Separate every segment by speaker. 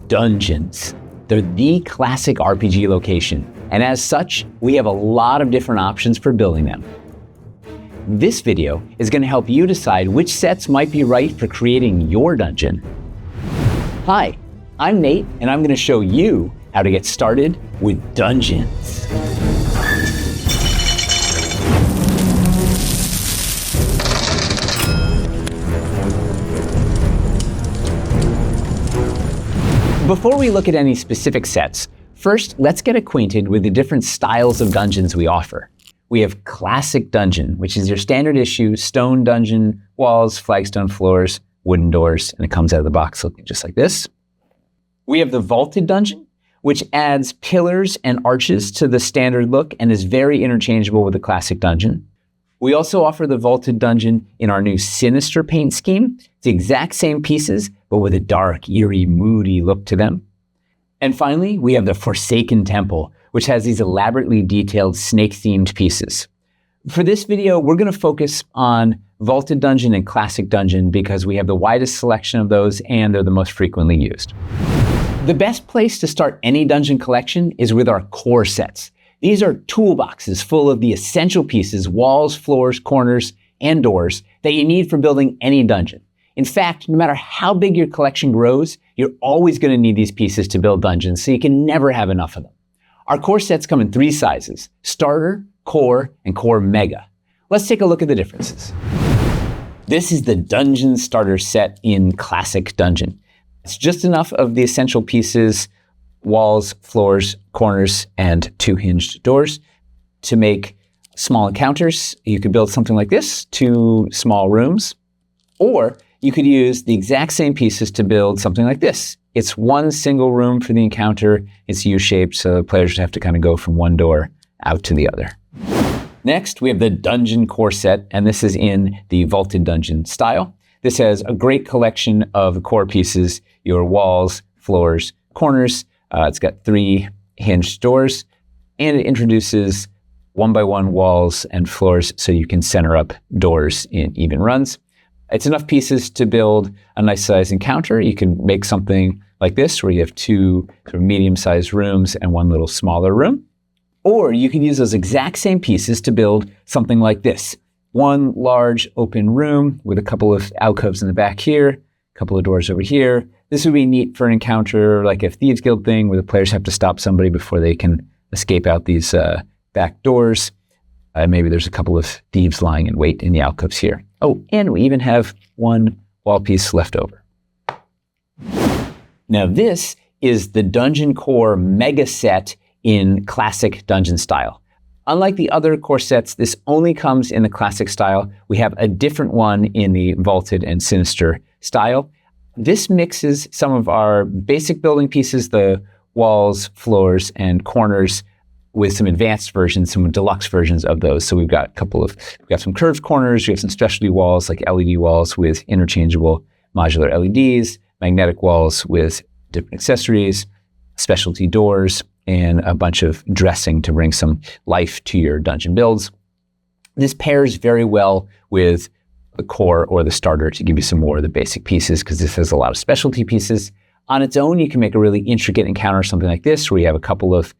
Speaker 1: dungeons. They're the classic RPG location, and as such, we have a lot of different options for building them. This video is going to help you decide which sets might be right for creating your dungeon. Hi, I'm Nate, and I'm going to show you how to get started with dungeons. Before we look at any specific sets, first let's get acquainted with the different styles of dungeons we offer. We have Classic Dungeon, which is your standard issue stone dungeon, walls, flagstone floors, wooden doors, and it comes out of the box looking just like this. We have the Vaulted Dungeon, which adds pillars and arches to the standard look and is very interchangeable with the Classic Dungeon. We also offer the Vaulted Dungeon in our new Sinister paint scheme. It's the exact same pieces, but with a dark, eerie, moody look to them. And finally, we have the Forsaken Temple, which has these elaborately detailed snake-themed pieces. For this video, we're going to focus on Vaulted Dungeon and Classic Dungeon because we have the widest selection of those and they're the most frequently used. The best place to start any dungeon collection is with our core sets. These are toolboxes full of the essential pieces, walls, floors, corners, and doors that you need for building any dungeon. In fact, no matter how big your collection grows, you're always going to need these pieces to build dungeons, so you can never have enough of them. Our core sets come in 3 sizes: Starter, Core, and Core Mega. Let's take a look at the differences. This is the Dungeon Starter set in Classic Dungeon. It's just enough of the essential pieces, walls, floors, corners, and 2 hinged doors to make small encounters. You could build something like this, 2 small rooms, or you could use the exact same pieces to build something like this. It's 1 single room for the encounter. It's U-shaped, so the players have to kind of go from one door out to the other. Next, we have the Dungeon Core set, and this is in the Vaulted Dungeon style. This has a great collection of core pieces, your walls, floors, corners. It's got 3 hinged doors, and it introduces 1x1 walls and floors so you can center up doors in even runs. It's enough pieces to build a nice size encounter. You can make something like this where you have 2 sort of medium-sized rooms and 1 little smaller room. Or you can use those exact same pieces to build something like this. 1 large open room with a couple of alcoves in the back here, a couple of doors over here. This would be neat for an encounter like a Thieves Guild thing where the players have to stop somebody before they can escape out these back doors. Maybe there's a couple of thieves lying in wait in the alcoves here. Oh, and we even have 1 wall piece left over. Now this is the Dungeon Core Mega set in Classic Dungeon style. Unlike the other core sets, this only comes in the Classic style. We have a different one in the Vaulted and Sinister style. This mixes some of our basic building pieces, the walls, floors, and corners, with some advanced versions, some deluxe versions of those. So we've got some curved corners, we have some specialty walls like LED walls with interchangeable modular LEDs, magnetic walls with different accessories, specialty doors, and a bunch of dressing to bring some life to your dungeon builds. This pairs very well with the core or the starter to give you some more of the basic pieces because this has a lot of specialty pieces. On its own, you can make a really intricate encounter, something like this, where you have a couple of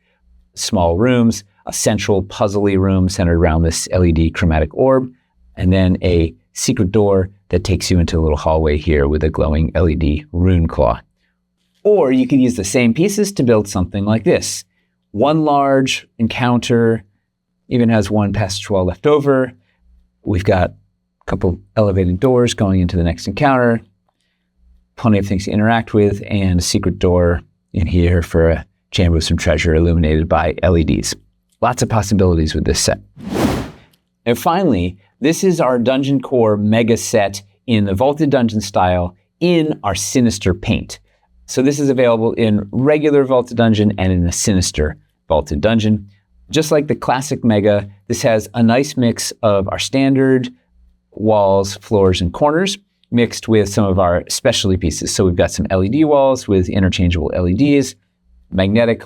Speaker 1: small rooms, a central puzzly room centered around this LED chromatic orb, and then a secret door that takes you into a little hallway here with a glowing LED rune claw. Or you can use the same pieces to build something like this. 1 large encounter, even has 1 passage wall left over. We've got a couple elevated doors going into the next encounter, plenty of things to interact with, and a secret door in here for a chamber with some treasure illuminated by LEDs. Lots of possibilities with this set. And finally, this is our Dungeon Core Mega set in the Vaulted Dungeon style in our Sinister paint. So this is available in regular Vaulted Dungeon and in the Sinister Vaulted Dungeon. Just like the Classic Mega, this has a nice mix of our standard walls, floors, and corners mixed with some of our specialty pieces. So we've got some LED walls with interchangeable LEDs, magnetic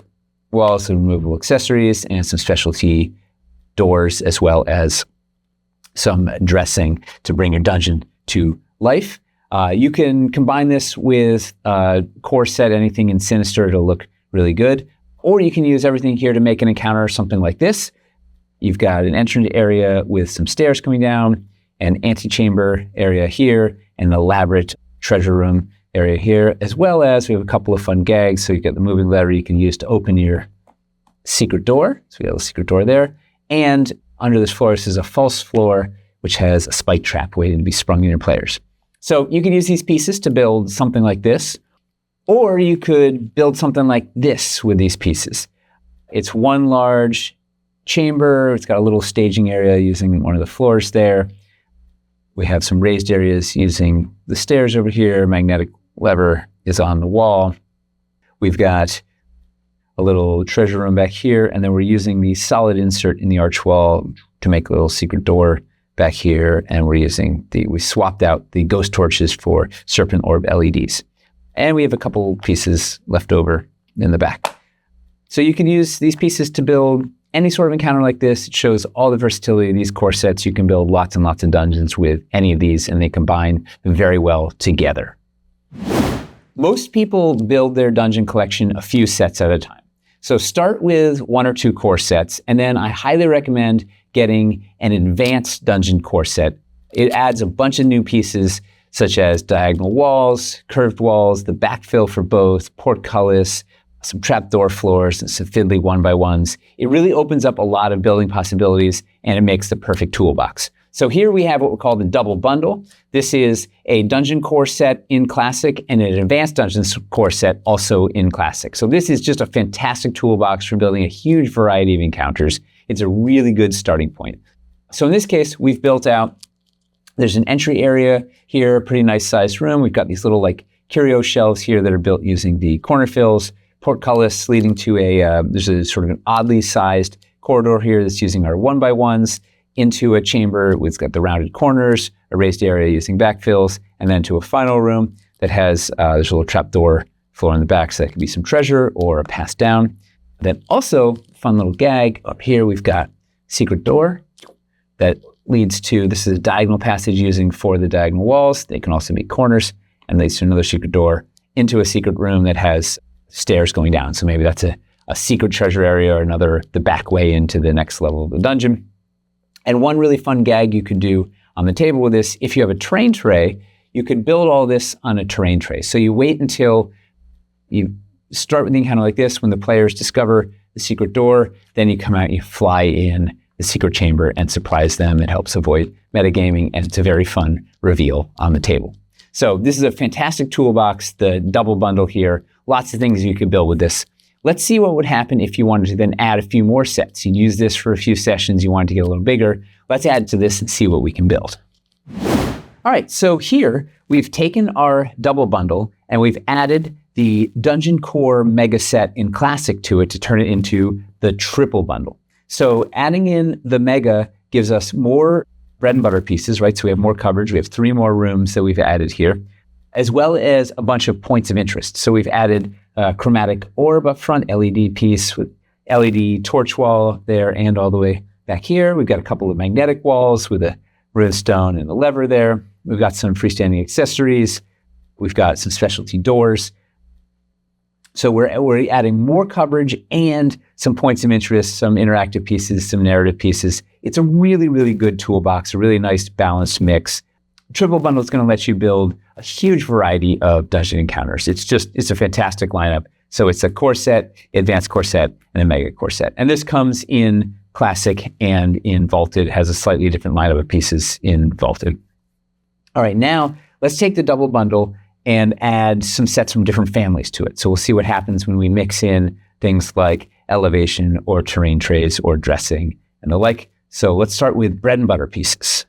Speaker 1: walls with removable accessories, and some specialty doors, as well as some dressing to bring your dungeon to life. You can combine this with core set, anything in Sinister, it'll look really good. Or you can use everything here to make an encounter, something like this. You've got an entrance area with some stairs coming down, an antechamber area here, and an elaborate treasure room area here, as well as we have a couple of fun gags. So you get the moving lever you can use to open your secret door. So we have a secret door there. And under this floor, this is a false floor, which has a spike trap waiting to be sprung on your players. So you can use these pieces to build something like this, or you could build something like this with these pieces. It's one large chamber. It's got a little staging area using one of the floors there. We have some raised areas using the stairs over here. Magnetic lever is on the wall. We've got a little treasure room back here, and then we're using the solid insert in the arch wall to make a little secret door back here, and we swapped out the ghost torches for serpent orb LEDs. And we have a couple pieces left over in the back. So you can use these pieces to build any sort of encounter like this. It shows all the versatility of these core sets. You can build lots and lots of dungeons with any of these, and they combine very well together. Most people build their dungeon collection a few sets at a time. So start with 1 or 2 core sets, and then I highly recommend getting an advanced dungeon core set. It adds a bunch of new pieces such as diagonal walls, curved walls, the backfill for both, portcullis, some trapdoor floors, and some fiddly 1x1s. It really opens up a lot of building possibilities, and it makes the perfect toolbox. So here we have what we call the double bundle. This is a dungeon core set in Classic and an advanced dungeon core set also in Classic. So this is just a fantastic toolbox for building a huge variety of encounters. It's a really good starting point. So in this case, we've built out, there's an entry area here, a pretty nice sized room. We've got these little like curio shelves here that are built using the corner fills, portcullis leading to there's a sort of an oddly sized corridor here that's using our 1x1s into a chamber. It's got the rounded corners, a raised area using backfills, and then to a final room that has, there's a little trapdoor floor in the back, so that could be some treasure or a pass down. Then also, fun little gag, up here we've got secret door that leads to, this is a diagonal passage using 4 of the diagonal walls. They can also be corners, and leads to another secret door into a secret room that has stairs going down. So maybe that's a secret treasure area or the back way into the next level of the dungeon. And one really fun gag you could do on the table with this, if you have a terrain tray, you could build all this on a terrain tray. So you wait until you start with the encounter like this, when the players discover the secret door, then you come out, you fly in the secret chamber and surprise them. It helps avoid metagaming, and it's a very fun reveal on the table. So this is a fantastic toolbox, the double bundle here. Lots of things you could build with this. Let's see what would happen if you wanted to then add a few more sets. You'd use this for a few sessions, you wanted to get a little bigger. Let's add to this and see what we can build. All right, so here we've taken our double bundle and we've added the Dungeon Core Mega Set in Classic to it to turn it into the triple bundle. So adding in the Mega gives us more bread and butter pieces, right? So we have more coverage. We have 3 more rooms that we've added here, as well as a bunch of points of interest. So we've added a chromatic orb up front, LED piece with LED torch wall there and all the way back here. We've got a couple of magnetic walls with a rivestone and a lever there. We've got some freestanding accessories. We've got some specialty doors. So we're adding more coverage and some points of interest, some interactive pieces, some narrative pieces. It's a really, really good toolbox, a really nice balanced mix. Triple Bundle is going to let you build a huge variety of dungeon encounters. It's a fantastic lineup. So it's a core set, advanced core set, and a mega core set. And this comes in Classic and in Vaulted. It has a slightly different lineup of pieces in Vaulted. All right, now let's take the double bundle and add some sets from different families to it. So we'll see what happens when we mix in things like elevation or terrain trays or dressing and the like. So let's start with bread and butter pieces.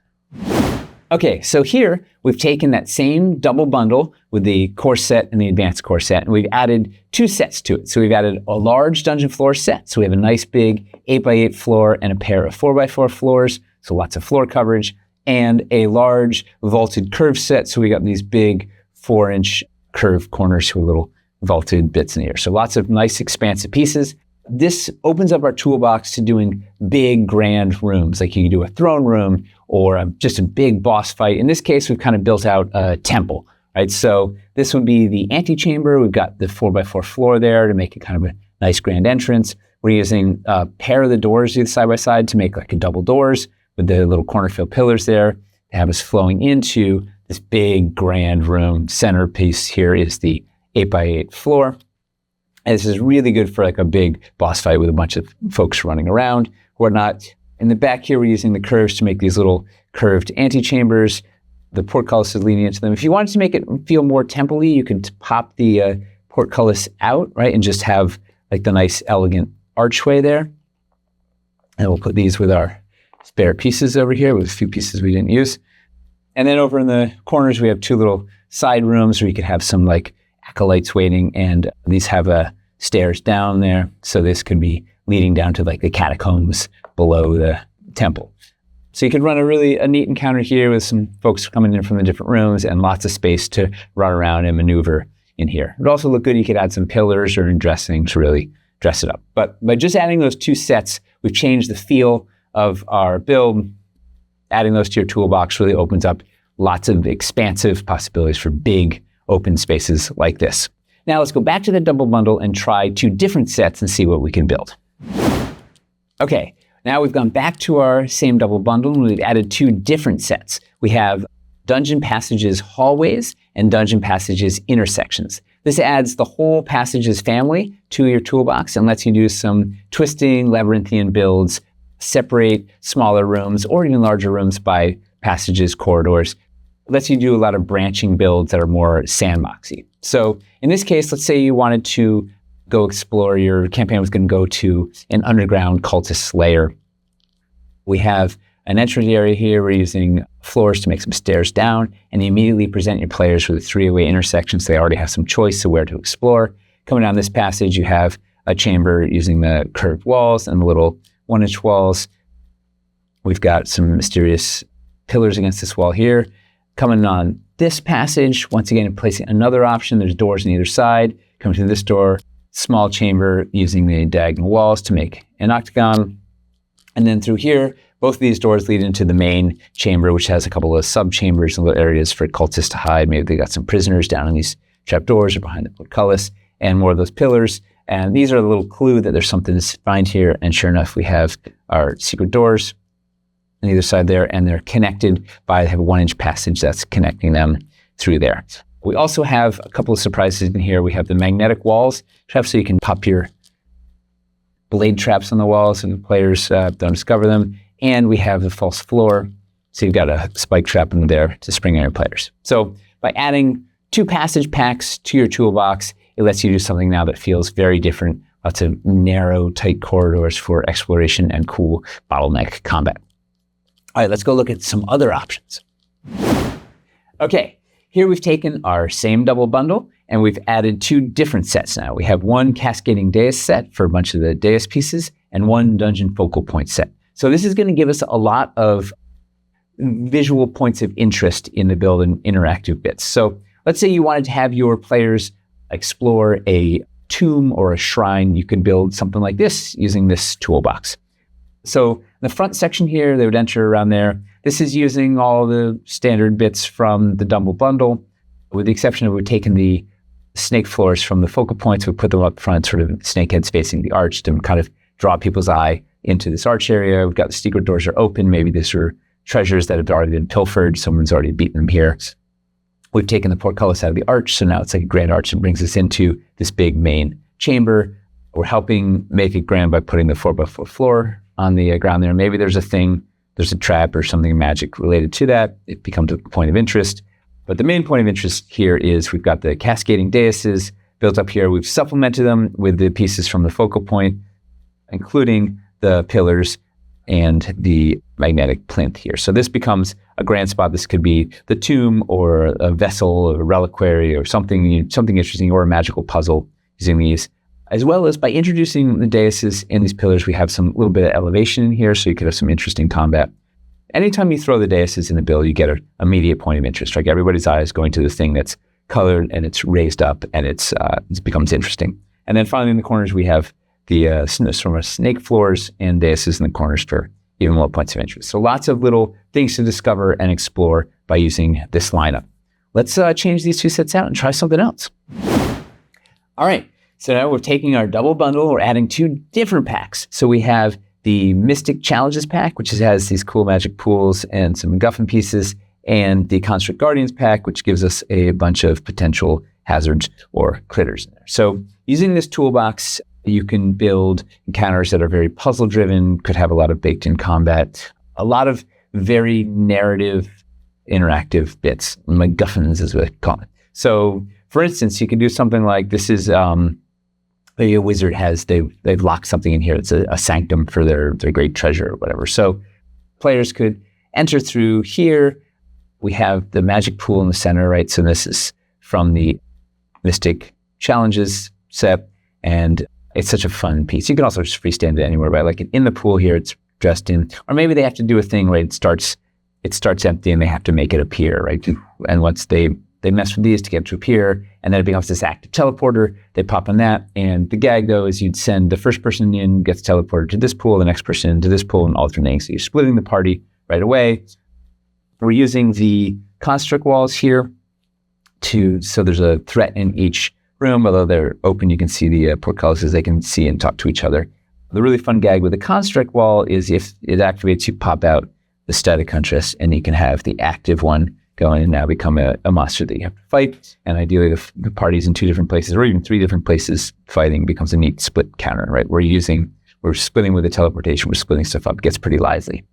Speaker 1: Okay, so here we've taken that same double bundle with the core set and the advanced core set, and we've added 2 sets to it. So we've added a large dungeon floor set. So we have a nice big 8x8 floor and a pair of 4x4 floors. So lots of floor coverage, and a large vaulted curve set. So we got these big 4-inch curved corners with little vaulted bits in here. So lots of nice expansive pieces. This opens up our toolbox to doing big, grand rooms. Like you can do a throne room or just a big boss fight. In this case, we've kind of built out a temple, right? So this would be the antechamber. We've got the 4x4 floor there to make it kind of a nice grand entrance. We're using a pair of the doors side by side to make like a double doors with the little corner fill pillars there to have us flowing into this big, grand room. Centerpiece here is the 8x8 floor. And this is really good for like a big boss fight with a bunch of folks running around, whatnot. In the back here, we're using the curves to make these little curved antechambers. The portcullis is leading into them. If you wanted to make it feel more temple-y, you could pop the portcullis out, right, and just have like the nice, elegant archway there. And we'll put these with our spare pieces over here with a few pieces we didn't use. And then over in the corners, we have two little side rooms where you could have some like acolytes waiting, and these have stairs down there. So this could be leading down to like the catacombs below the temple. So you could run a neat encounter here with some folks coming in from the different rooms and lots of space to run around and maneuver in here. It would also look good. You could add some pillars or dressing to really dress it up. But by just adding those two sets, we've changed the feel of our build. Adding those to your toolbox really opens up lots of expansive possibilities for big open spaces like this. Now let's go back to the double bundle and try two different sets and see what we can build. Okay, now we've gone back to our same double bundle and we've added two different sets. We have dungeon passages hallways and dungeon passages intersections. This adds the whole passages family to your toolbox and lets you do some twisting labyrinthian builds, separate smaller rooms or even larger rooms by passages, corridors. Lets you do a lot of branching builds that are more sandboxy. So in this case, let's say you wanted to go explore, your campaign was going to go to an underground cultist lair. We have an entrance area here. We're using floors to make some stairs down, and you immediately present your players with a three-way intersection, so they already have some choice of where to explore. Coming down this passage, you have a chamber using the curved walls and the little 1-inch walls. We've got some mysterious pillars against this wall here. Coming on this passage, once again, placing another option. There's doors on either side. Coming through this door, small chamber using the diagonal walls to make an octagon. And then through here, both of these doors lead into the main chamber, which has a couple of sub-chambers and little areas for cultists to hide. Maybe they got some prisoners down in these trapdoors or behind the portcullis, and more of those pillars. And these are a little clue that there's something to find here. And sure enough, we have our secret doors on either side there, and they're connected by, they have a 1-inch passage that's connecting them through there. We also have a couple of surprises in here. We have the magnetic walls traps, so you can pop your blade traps on the walls and the players don't discover them. And we have the false floor, so you've got a spike trap in there to spring on your players. So by adding two passage packs to your toolbox, it lets you do something now that feels very different. Lots of narrow, tight corridors for exploration and cool bottleneck combat. All right, let's go look at some other options. Okay, here we've taken our same double bundle and we've added two different sets now. We have one cascading dais set for a bunch of the dais pieces and one dungeon focal point set. So this is going to give us a lot of visual points of interest in the build and interactive bits. So let's say you wanted to have your players explore a tomb or a shrine. You could build something like this using this toolbox. So the front section here, they would enter around there. This is using all the standard bits from the double bundle, with the exception of we've taken the snake floors from the focal points, we put them up front, sort of snake heads facing the arch to kind of draw people's eye into this arch area. We've got the secret doors are open. Maybe these are treasures that have already been pilfered. Someone's already beaten them here. We've taken the portcullis out of the arch, so now it's like a grand arch and brings us into this big main chamber. We're helping make it grand by putting the 4x4 floor on the ground there. Maybe there's a thing, there's a trap or something magic related to that. It becomes a point of interest. But the main point of interest here is we've got the cascading daises built up here. We've supplemented them with the pieces from the focal point, including the pillars and the magnetic plinth here. So this becomes a grand spot. This could be the tomb or a vessel or a reliquary or something interesting, or a magical puzzle using these. As well as by introducing the daises and these pillars, we have some little bit of elevation in here, so you could have some interesting combat. Anytime you throw the daises in the build, you get an immediate point of interest. Like everybody's eye is going to the thing that's colored and it's raised up and it becomes interesting. And then finally in the corners, we have the sort of snake floors and daises in the corners for even more points of interest. So lots of little things to discover and explore by using this lineup. Let's change these two sets out and try something else. All right, so now we're taking our double bundle, we're adding two different packs. So we have the Mystic Challenges pack, which has these cool magic pools and some MacGuffin pieces, and the Construct Guardians pack, which gives us a bunch of potential hazards or critters in there. So using this toolbox, you can build encounters that are very puzzle-driven, could have a lot of baked-in combat, a lot of very narrative, interactive bits, MacGuffins as we call it. So, for instance, you can do something like this is a wizard has they've locked something in here. It's a sanctum for their great treasure or whatever. So players could enter through here. We have the magic pool in the center, right? So this is from the Mystic Challenges set, and it's such a fun piece. You can also just freestand it anywhere, right? Like in the pool here, it's dressed in, or maybe they have to do a thing, right? It starts empty and they have to make it appear, right? And once they mess with these to get it to appear, and then it becomes this active teleporter. They pop on that, and the gag though is you'd send the first person in, gets teleported to this pool, the next person to this pool, and alternating. So you're splitting the party right away. We're using the construct walls here so there's a threat in each room. Although they're open, you can see the portcullises, they can see and talk to each other. The really fun gag with the construct wall is if it activates, you pop out the static huntress, and you can have the active one go in and now become a monster that you have to fight. And ideally, the party's in two different places, or even three different places fighting, becomes a neat split counter, right? We're splitting with the teleportation, we're splitting stuff up, it gets pretty lively.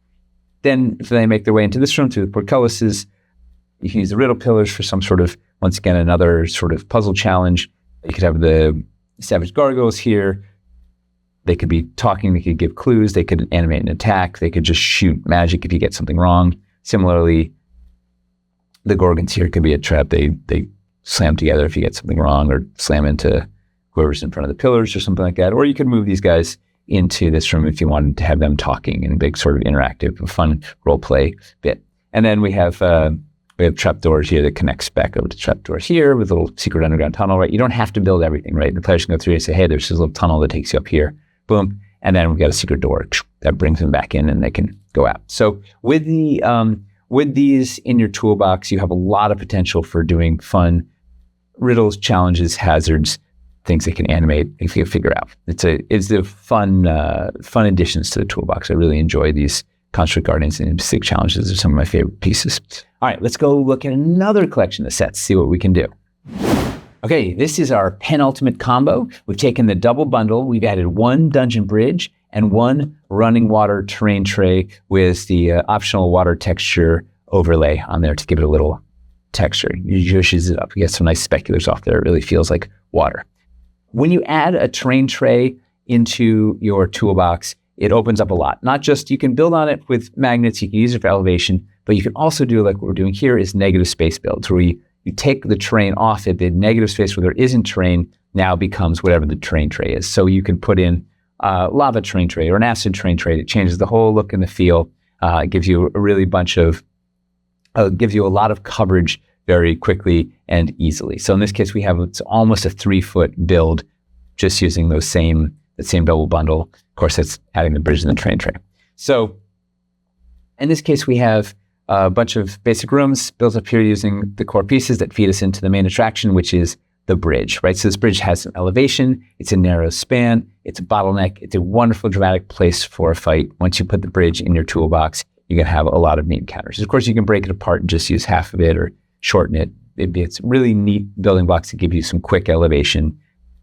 Speaker 1: Then if they make their way into this room through the portcullises, you can use the riddle pillars for some sort of, once again, another sort of puzzle challenge. You could have the savage gargoyles here. They could be talking, they could give clues, they could animate an attack, they could just shoot magic if you get something wrong. Similarly, the gorgons here could be a trap. They slam together if you get something wrong, or slam into whoever's in front of the pillars or something like that. Or you could move these guys into this room if you wanted to have them talking in a big sort of interactive, fun role play bit. And then we have trapdoors here that connects back over to trapdoors here with a little secret underground tunnel, right? You don't have to build everything, right? The players can go through and say, hey, there's this little tunnel that takes you up here. Boom. And then we've got a secret door that brings them back in and they can go out. So with these in your toolbox, you have a lot of potential for doing fun riddles, challenges, hazards, things they can animate if you figure out. It's the fun additions to the toolbox. I really enjoy these Construct Guardians and Mystic Challenges. Are some of my favorite pieces. All right, let's go look at another collection of sets, see what we can do. Okay, this is our penultimate combo. We've taken the double bundle. We've added one dungeon bridge and one running water terrain tray with the optional water texture overlay on there to give it a little texture. You zhuzhes it up. You get some nice speculars off there. It really feels like water. When you add a terrain tray into your toolbox, it opens up a lot. Not just, you can build on it with magnets, you can use it for elevation, but you can also do like what we're doing here is negative space builds, where you take the terrain off it, the negative space where there isn't terrain now becomes whatever the terrain tray is. So you can put in a lava terrain tray or an acid terrain tray that changes the whole look and the feel. It gives you gives you a lot of coverage very quickly and easily. So in this case, it's almost a 3-foot build just using that same double bundle. Of course, that's adding the bridge and the terrain tray. So in this case, we have a bunch of basic rooms built up here using the core pieces that feed us into the main attraction, which is the bridge, right? So this bridge has some elevation, it's a narrow span, it's a bottleneck, it's a wonderful dramatic place for a fight. Once you put the bridge in your toolbox, you can have a lot of neat encounters. Of course, you can break it apart and just use half of it or shorten it. It's really neat building blocks to give you some quick elevation,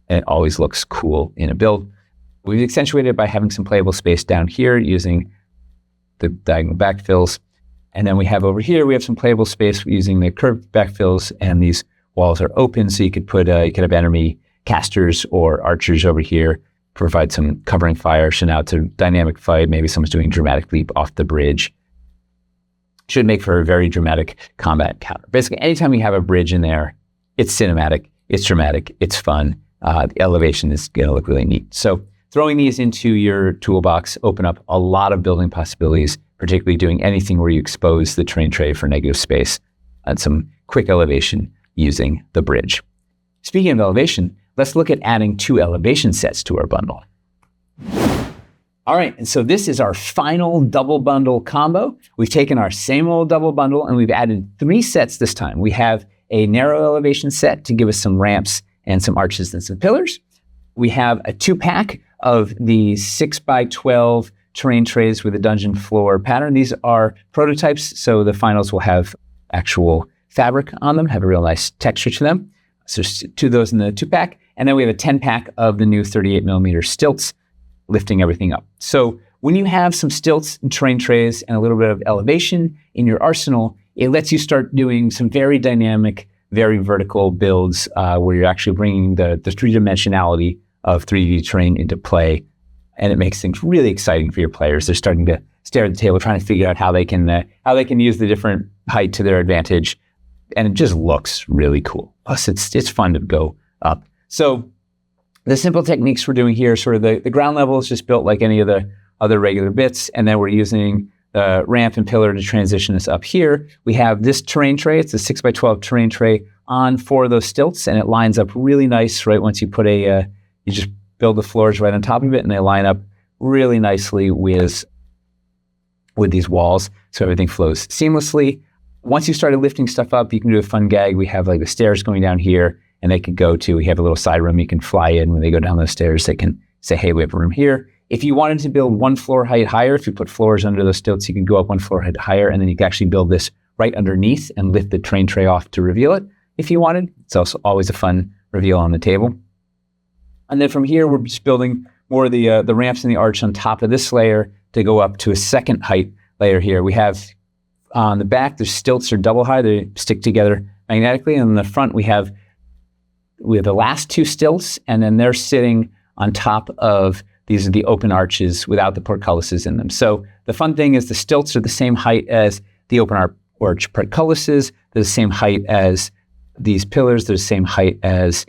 Speaker 1: and it always looks cool in a build. We've accentuated it by having some playable space down here using the diagonal backfills. And then we have over here, we have some playable space using the curved backfills, and these walls are open, so you could have enemy casters or archers over here, provide some covering fire. So now it's a dynamic fight. Maybe someone's doing a dramatic leap off the bridge. Should make for a very dramatic combat counter. Basically, anytime you have a bridge in there, it's cinematic, it's dramatic, it's fun. The elevation is going to look really neat. So throwing these into your toolbox open up a lot of building possibilities, particularly doing anything where you expose the terrain tray for negative space and some quick elevation using the bridge. Speaking of elevation, let's look at adding 2 elevation sets to our bundle. All right, and so this is our final double bundle combo. We've taken our same old double bundle and we've added 3 sets this time. We have a narrow elevation set to give us some ramps and some arches and some pillars. We have a 2-pack of the 6x12 terrain trays with a dungeon floor pattern. These are prototypes, so the finals will have actual fabric on them, have a real nice texture to them. So there's 2 of those in the 2-pack. And then we have a 10-pack of the new 38mm stilts, lifting everything up. So when you have some stilts and terrain trays and a little bit of elevation in your arsenal, it lets you start doing some very dynamic, very vertical builds where you're actually bringing the 3-dimensionality of 3D terrain into play. And it makes things really exciting for your players. They're starting to stare at the table, trying to figure out how they can use the different height to their advantage. And it just looks really cool. Plus, it's fun to go up. So the simple techniques we're doing here, sort of the ground level is just built like any of the other regular bits. And then we're using the ramp and pillar to transition us up here. We have this terrain tray. It's a 6x12 terrain tray on 4 of those stilts. And it lines up really nice, right? Once you put you just build the floors right on top of it and they line up really nicely with these walls. So everything flows seamlessly. Once you started lifting stuff up, you can do a fun gag. We have like the stairs going down here. And they could go to, we have a little side room you can fly in. When they go down those stairs, they can say, hey, we have a room here. If you wanted to build 1 floor height higher, if you put floors under those stilts, you can go up 1 floor height higher, and then you can actually build this right underneath and lift the terrain tray off to reveal it if you wanted. It's also always a fun reveal on the table. And then from here, we're just building more of the ramps and the arch on top of this layer to go up to a second height layer here. We have on the back, the stilts are double high. They stick together magnetically. And on the front, we have the last 2 stilts, and then they're sitting on top of, these are the open arches without the portcullises in them. So the fun thing is the stilts are the same height as the open arch portcullises. They're the same height as these pillars. They're the same height as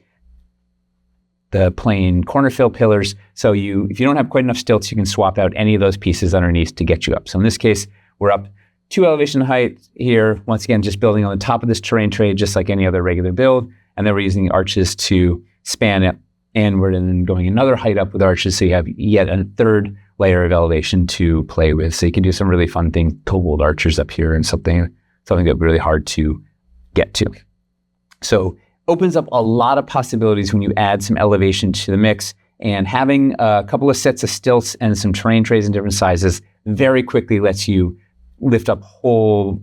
Speaker 1: the plain corner fill pillars. So if you don't have quite enough stilts, you can swap out any of those pieces underneath to get you up. So in this case, we're up 2 elevation height here. Once again, just building on the top of this terrain tray, just like any other regular build. And then we're using the arches to span it inward and then going another height up with arches. So you have yet a 3rd layer of elevation to play with. So you can do some really fun things, cobalt archers up here and something that would be really hard to get to. So opens up a lot of possibilities when you add some elevation to the mix, and having a couple of sets of stilts and some terrain trays in different sizes very quickly lets you lift up whole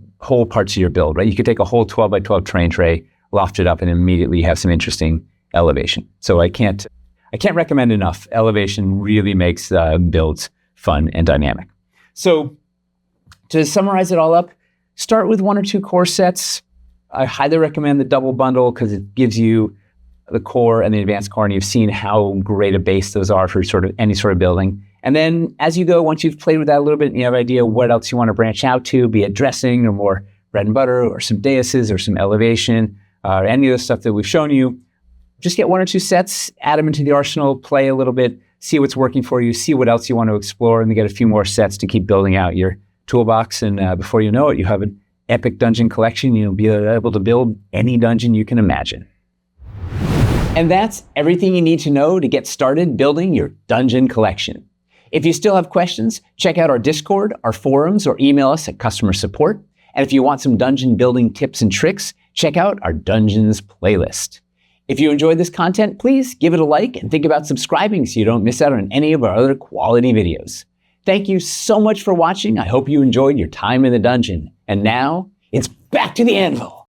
Speaker 1: parts of your build, right? You could take a whole 12x12 terrain tray, loft it up, and immediately have some interesting elevation. So I can't recommend enough. Elevation really makes builds fun and dynamic. So to summarize it all up, start with 1 or 2 core sets. I highly recommend the double bundle because it gives you the core and the advanced core, and you've seen how great a base those are for sort of any sort of building. And then as you go, once you've played with that a little bit and you have an idea what else you want to branch out to, be it dressing or more bread and butter or some daises or some elevation, or any of the stuff that we've shown you, just get 1 or 2 sets, add them into the arsenal, play a little bit, see what's working for you, see what else you want to explore, and then get a few more sets to keep building out your toolbox. And before you know it, you have an epic dungeon collection. You'll be able to build any dungeon you can imagine. And that's everything you need to know to get started building your dungeon collection. If you still have questions, check out our Discord, our forums, or email us at customer support. And if you want some dungeon building tips and tricks, check out our Dungeons playlist. If you enjoyed this content, please give it a like and think about subscribing so you don't miss out on any of our other quality videos. Thank you so much for watching. I hope you enjoyed your time in the dungeon. And now, it's back to the anvil.